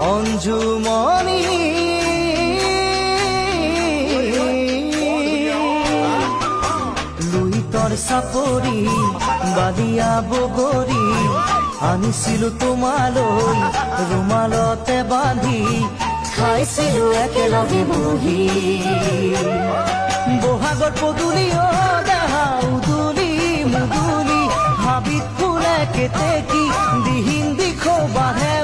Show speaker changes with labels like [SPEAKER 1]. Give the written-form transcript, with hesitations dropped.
[SPEAKER 1] অঞ্জুমণি লুইতৰ চাপৰি বালিয়া বগৰী আনিছিলো তোমালৈ ৰুমালতে বান্ধি খাইছিলো একেলগে বহি বহাগৰ পদূলি দেহা উদুলি মুদুলি হাবিত ফুলে কেতেকী দিহিন দিখৌ বাঢ়ে